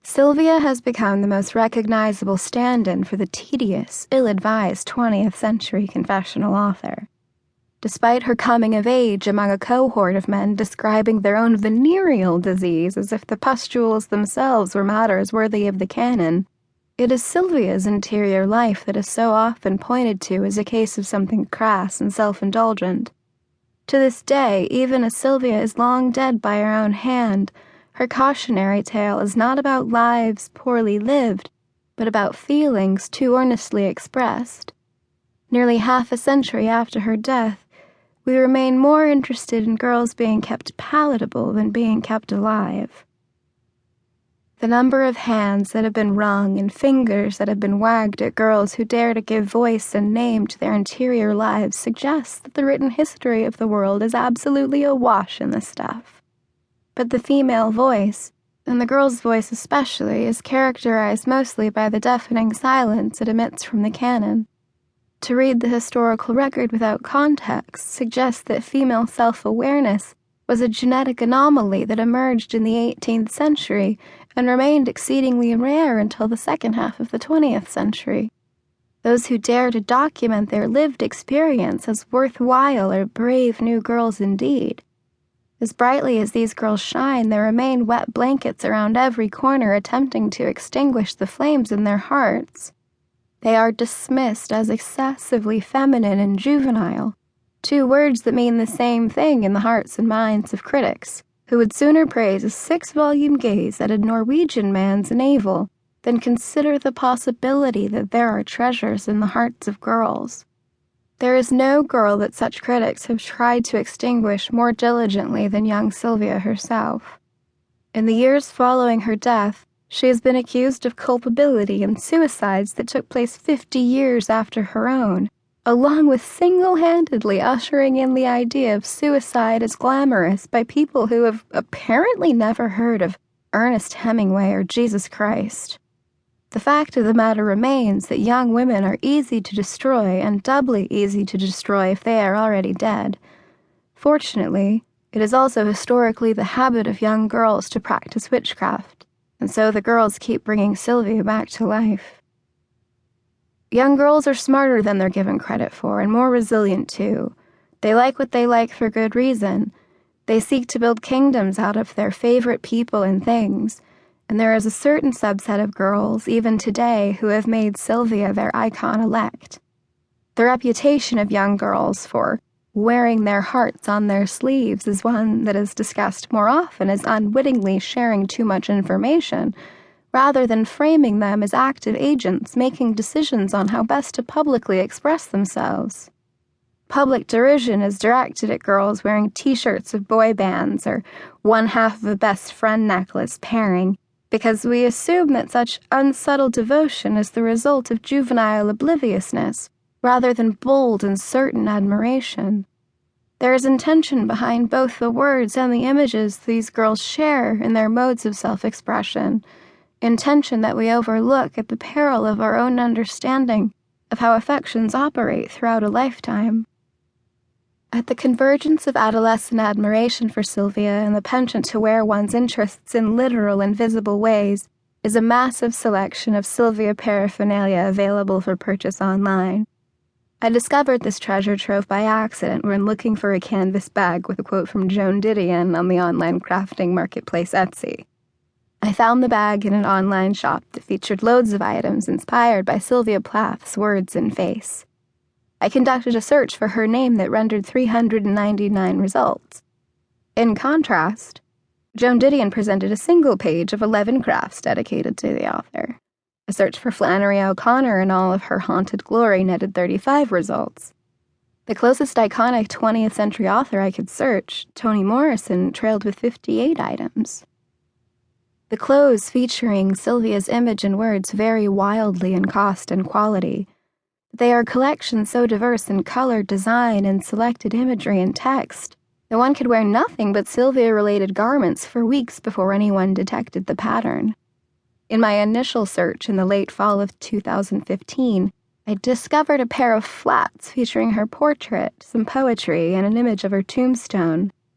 Sylvia has become the most recognizable stand-in for the tedious, ill-advised 20th century confessional author. Despite her coming of age among a cohort of men describing their own venereal disease as if the pustules themselves were matters worthy of the canon, it is Sylvia's interior life that is so often pointed to as a case of something crass and self-indulgent. To this day, even as Sylvia is long dead by her own hand, her cautionary tale is not about lives poorly lived, but about feelings too earnestly expressed. Nearly half a century after her death, we remain more interested in girls being kept palatable than being kept alive. The number of hands that have been wrung and fingers that have been wagged at girls who dare to give voice and name to their interior lives suggests that the written history of the world is absolutely awash in this stuff. But the female voice, and the girl's voice especially, is characterized mostly by the deafening silence it emits from the canon. To read the historical record without context suggests that female self-awareness was a genetic anomaly that emerged in the 18th century and remained exceedingly rare until the second half of the 20th century. Those who dare to document their lived experience as worthwhile are brave new girls indeed. As brightly as these girls shine, there remain wet blankets around every corner attempting to extinguish the flames in their hearts. They are dismissed as excessively feminine and juvenile, two words that mean the same thing in the hearts and minds of critics, who would sooner praise a 6-volume gaze at a Norwegian man's navel than consider the possibility that there are treasures in the hearts of girls. There is no girl that such critics have tried to extinguish more diligently than young Sylvia herself. In the years following her death, she has been accused of culpability in suicides that took place 50 years after her own, along with single-handedly ushering in the idea of suicide as glamorous by people who have apparently never heard of Ernest Hemingway or Jesus Christ. The fact of the matter remains that young women are easy to destroy and doubly easy to destroy if they are already dead. Fortunately, it is also historically the habit of young girls to practice witchcraft, and so the girls keep bringing Sylvia back to life. Young girls are smarter than they're given credit for, and more resilient too. They like what they like for good reason. They seek to build kingdoms out of their favorite people and things, and there is a certain subset of girls, even today, who have made Sylvia their icon-elect. The reputation of young girls for wearing their hearts on their sleeves is one that is discussed more often as unwittingly sharing too much information, rather than framing them as active agents making decisions on how best to publicly express themselves. Public derision is directed at girls wearing t-shirts of boy bands or one half of a best friend necklace pairing, because we assume that such unsubtle devotion is the result of juvenile obliviousness, rather than bold and certain admiration. There is intention behind both the words and the images these girls share in their modes of self-expression, intention that we overlook at the peril of our own understanding of how affections operate throughout a lifetime. At the convergence of adolescent admiration for Sylvia and the penchant to wear one's interests in literal and visible ways is a massive selection of Sylvia paraphernalia available for purchase online. I discovered this treasure trove by accident when looking for a canvas bag with a quote from Joan Didion on the online crafting marketplace Etsy. I found the bag in an online shop that featured loads of items inspired by Sylvia Plath's words and face. I conducted a search for her name that rendered 399 results. In contrast, Joan Didion presented a single page of 11 crafts dedicated to the author. A search for Flannery O'Connor in all of her haunted glory netted 35 results. The closest iconic 20th century author I could search, Toni Morrison, trailed with 58 items. The clothes featuring Sylvia's image and words vary wildly in cost and quality. They are collections so diverse in color, design, and selected imagery and text that one could wear nothing but Sylvia-related garments for weeks before anyone detected the pattern. In my initial search in the late fall of 2015, I discovered a pair of flats featuring her portrait, some poetry, and an image of her tombstone.